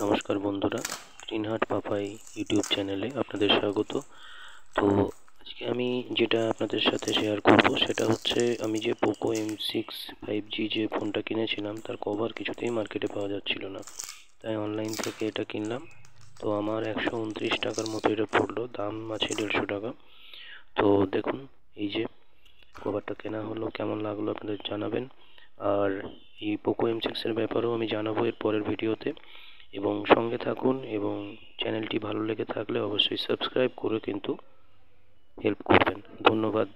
নমস্কার বন্ধুরা, গ্রিনহার্ট পাপাই ইউটিউব চ্যানেলে আপনাদের স্বাগত। তো আজকে আমি যেটা আপনাদের সাথে শেয়ার করব সেটা হচ্ছে আমি যে পোকো M6 5G যে ফোনটা কিনেছিলাম তার কভার কিছুতেই মার্কেটে পাওয়া যাচ্ছিল না, তাই অনলাইন থেকে এটা কিনলাম। তো আমার 129 টাকার মতো এটা পড়লো, দাম আছে 150 টাকা। তো দেখুন, এই যে কভারটা কেনা হলো, কেমন লাগলো আপনাদের জানাবেন। আর এই পোকো M6 এর ব্যাপারেও আমি জানাবো এর পরের ভিডিওতে, এবং সঙ্গে থাকুন। এবং চ্যানেলটি ভালো লেগে থাকলে অবশ্যই সাবস্ক্রাইব করে কিন্তু হেল্প করবেন। ধন্যবাদ।